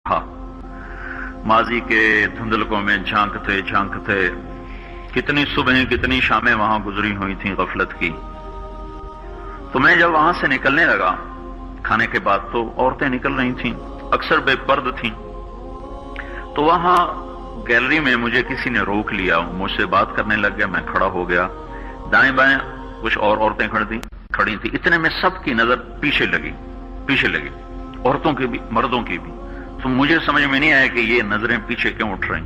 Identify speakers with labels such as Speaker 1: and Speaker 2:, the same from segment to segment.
Speaker 1: ہاں، ماضی کے دھندلکوں میں جھانکتے جھانکتے کتنی صبحیں کتنی شامیں وہاں گزری ہوئی تھیں غفلت کی۔ تو میں جب وہاں سے نکلنے لگا کھانے کے بعد تو عورتیں نکل رہی تھیں، اکثر بے پرد تھیں، تو وہاں گیلری میں مجھے کسی نے روک لیا، مجھ سے بات کرنے لگ گیا، میں کھڑا ہو گیا، دائیں بائیں کچھ اور عورتیں کھڑی تھیں، اتنے میں سب کی نظر پیچھے لگی، عورتوں کی بھی مردوں کی بھی۔ تو مجھے سمجھ میں نہیں آیا کہ یہ نظریں پیچھے کیوں اٹھ رہی۔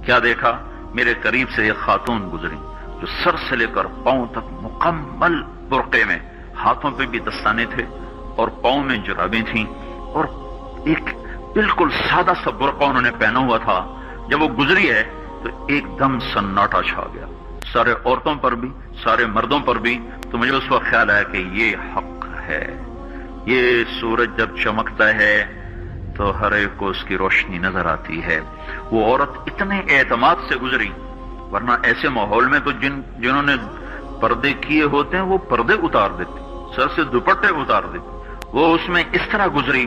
Speaker 1: کیا دیکھا، میرے قریب سے ایک خاتون گزری جو سر سے لے کر پاؤں تک مکمل برقعے میں، ہاتھوں پہ بھی دستانے تھے اور پاؤں میں جرابیں تھیں، اور ایک بالکل سادہ سا برقع انہوں نے پہنا ہوا تھا۔ جب وہ گزری ہے تو ایک دم سناٹا چھا گیا، سارے عورتوں پر بھی سارے مردوں پر بھی۔ تو مجھے اس وقت خیال آیا کہ یہ حق ہے، یہ سورج جب چمکتا ہے تو ہر ایک کو اس کی روشنی نظر آتی ہے۔ وہ عورت اتنے اعتماد سے گزری، ورنہ ایسے ماحول میں تو جنہوں نے پردے کیے ہوتے ہیں وہ پردے اتار دیتے، سر سے دوپٹے اتار دیتے، وہ اس میں اس طرح گزری،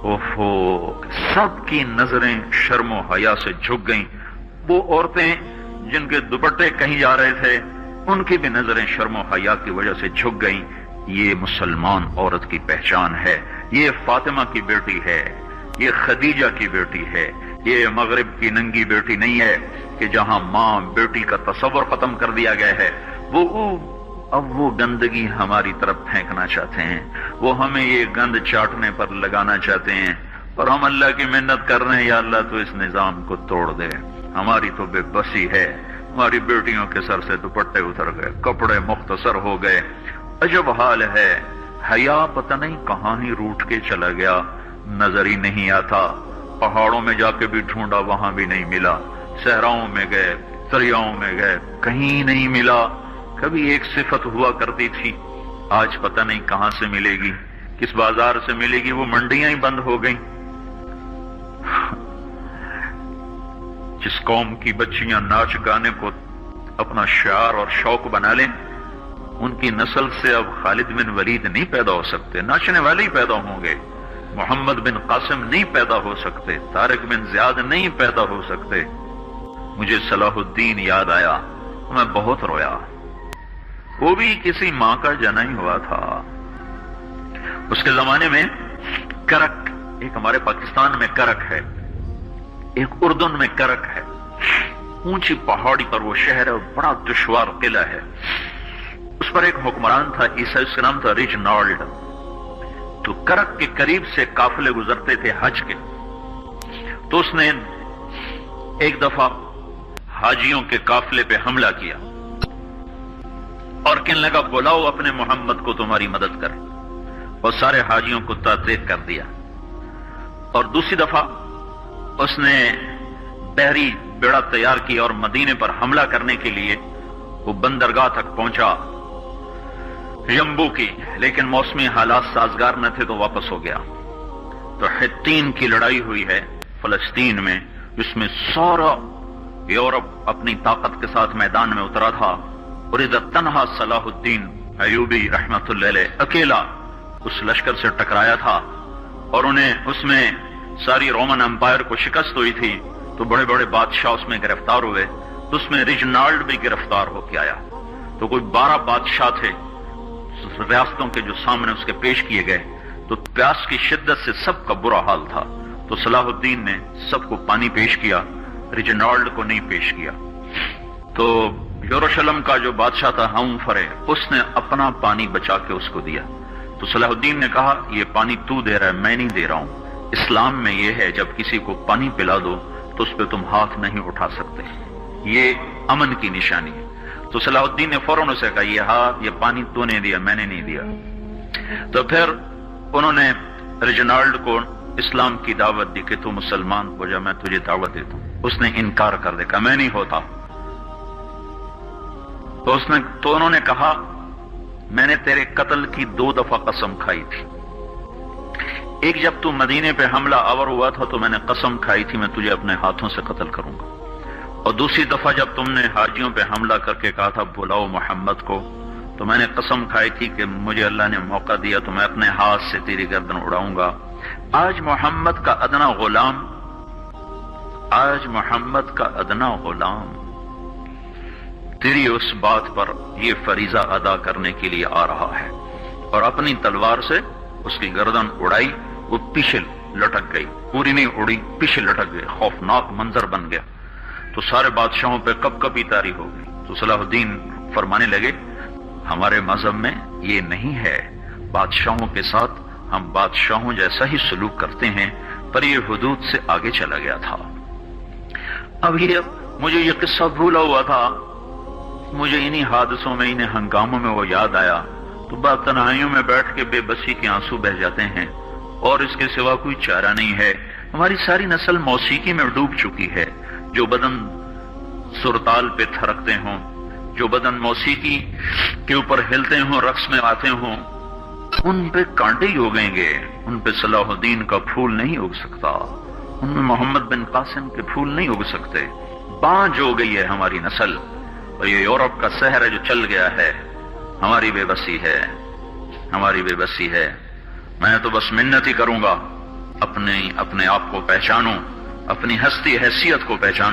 Speaker 1: اوہو، سب کی نظریں شرم و حیا سے جھک گئیں۔ وہ عورتیں جن کے دوپٹے کہیں جا رہے تھے ان کی بھی نظریں شرم و حیا کی وجہ سے جھک گئیں۔ یہ مسلمان عورت کی پہچان ہے، یہ فاطمہ کی بیٹی ہے، یہ خدیجہ کی بیٹی ہے، یہ مغرب کی ننگی بیٹی نہیں ہے کہ جہاں ماں بیٹی کا تصور ختم کر دیا گیا ہے۔ اب وہ گندگی ہماری طرف پھینکنا چاہتے ہیں، وہ ہمیں یہ گند چاٹنے پر لگانا چاہتے ہیں، اور ہم اللہ کی محنت کر رہے ہیں، یا اللہ تو اس نظام کو توڑ دے۔ ہماری تو بے بسی ہے، ہماری بیٹیوں کے سر سے دوپٹے اتر گئے، کپڑے مختصر ہو گئے، عجب حال ہے۔ حیا پتہ نہیں کہاں ہی روٹ کے چلا گیا، نظر ہی نہیں آتا۔ پہاڑوں میں جا کے بھی ڈھونڈا، وہاں بھی نہیں ملا، صحراؤں میں گئے، دریاؤں میں گئے، کہیں نہیں ملا۔ کبھی ایک صفت ہوا کرتی تھی، آج پتہ نہیں کہاں سے ملے گی، کس بازار سے ملے گی، وہ منڈیاں ہی بند ہو گئیں۔ جس قوم کی بچیاں ناچ گانے کو اپنا شعار اور شوق بنا لیں، ان کی نسل سے اب خالد بن ولید نہیں پیدا ہو سکتے، ناچنے والے ہی پیدا ہوں گے۔ محمد بن قاسم نہیں پیدا ہو سکتے، طارق بن زیاد نہیں پیدا ہو سکتے۔ مجھے صلاح الدین یاد آیا، میں بہت رویا۔ وہ بھی کسی ماں کا جنا ہی ہوا تھا۔ اس کے زمانے میں کرک، ایک ہمارے پاکستان میں کرک ہے، ایک اردن میں کرک ہے، اونچی پہاڑی پر وہ شہر ہے، بڑا دشوار قلعہ ہے۔ اس پر ایک حکمران تھا عیسائی، اس کا نام تھا ریجنالڈ۔ تو کرک کے قریب سے قافلے گزرتے تھے حج کے، تو اس نے ایک دفعہ حاجیوں کے قافلے پہ حملہ کیا اور کہنے لگا بلاؤ اپنے محمد کو تمہاری مدد کر، اور سارے حاجیوں کو تعطیل کر دیا۔ اور دوسری دفعہ اس نے بحری بیڑا تیار کیا اور مدینے پر حملہ کرنے کے لیے وہ بندرگاہ تک پہنچا یمبو کی، لیکن موسمی حالات سازگار نہ تھے تو واپس ہو گیا۔ تو حطین کی لڑائی ہوئی ہے فلسطین میں، جس میں سارا یورپ اپنی طاقت کے ساتھ میدان میں اترا تھا، اور ادھر تنہا صلاح الدین ایوبی رحمت اللہ علیہ اکیلا اس لشکر سے ٹکرایا تھا، اور انہیں اس میں ساری رومن امپائر کو شکست ہوئی تھی، تو بڑے بڑے بادشاہ اس میں گرفتار ہوئے، تو اس میں ریجنالڈ بھی گرفتار ہو کے آیا۔ تو کوئی 12 بادشاہ تھے ریاستوں کے جو سامنے اس کے پیش کیے گئے، تو پیاس کی شدت سے سب کا برا حال تھا، تو صلاح الدین نے سب کو پانی پیش کیا، ریجنالڈ کو نہیں پیش کیا۔ تو یروشلم کا جو بادشاہ تھا ہم فرے، اس نے اپنا پانی بچا کے اس کو دیا۔ تو صلاح الدین نے کہا یہ پانی تو دے رہا ہے، میں نہیں دے رہا ہوں۔ اسلام میں یہ ہے جب کسی کو پانی پلا دو تو اس پہ تم ہاتھ نہیں اٹھا سکتے، یہ امن کی نشانی ہے۔ تو صلاح الدین نے فوراً اسے کہا یہ پانی تو نے دیا، میں نے نہیں دیا۔ تو پھر انہوں نے ریجنالڈ کو اسلام کی دعوت دی کہ تو مسلمان ہو جا، میں تجھے دعوت دیتا ہوں۔ اس نے انکار کر دیا، میں نہیں ہوتا۔ تو انہوں نے کہا میں نے تیرے قتل کی 2 دفعہ قسم کھائی تھی، ایک جب تو مدینے پہ حملہ آور ہوا تھا تو میں نے قسم کھائی تھی میں تجھے اپنے ہاتھوں سے قتل کروں گا، اور دوسری دفعہ جب تم نے حاجیوں پہ حملہ کر کے کہا تھا بلاؤ محمد کو، تو میں نے قسم کھائی تھی کہ مجھے اللہ نے موقع دیا تو میں اپنے ہاتھ سے تیری گردن اڑاؤں گا۔ آج محمد کا ادنا غلام، آج محمد کا ادنا غلام تیری اس بات پر یہ فریضہ ادا کرنے کے لیے آ رہا ہے، اور اپنی تلوار سے اس کی گردن اڑائی، وہ پیچھے لٹک گئی، پوری نہیں اڑی، پیچھے لٹک گئی، خوفناک منظر بن گیا۔ تو سارے بادشاہوں پہ کب کبھی طاری ہو گئی۔ تو صلاح الدین فرمانے لگے ہمارے مذہب میں یہ نہیں ہے، بادشاہوں کے ساتھ ہم بادشاہوں جیسا ہی سلوک کرتے ہیں، پر یہ حدود سے آگے چلا گیا تھا۔ اب مجھے یہ قصہ بھولا ہوا تھا، مجھے انہی حادثوں میں، انہی ہنگاموں میں وہ یاد آیا، تو بعد تنہائیوں میں بیٹھ کے بے بسی کے آنسو بہہ جاتے ہیں، اور اس کے سوا کوئی چارہ نہیں ہے۔ ہماری ساری نسل موسیقی میں ڈوب چکی ہے، جو بدن سرتال پہ تھرکتے ہوں، جو بدن موسیقی کے اوپر ہلتے ہوں، رقص میں آتے ہوں، ان پہ کانٹے ہی اگیں گے، ان پہ صلاح الدین کا پھول نہیں اگ سکتا، ان میں محمد بن قاسم کے پھول نہیں اگ سکتے۔ بانجھ ہو گئی ہے ہماری نسل، اور یہ یورپ کا سحر ہے جو چل گیا ہے، ہماری بے بسی ہے، ہماری بے بسی ہے۔ میں تو بس منت ہی کروں گا، اپنے آپ کو پہچانوں، اپنی ہستی حیثیت کو پہچانوں۔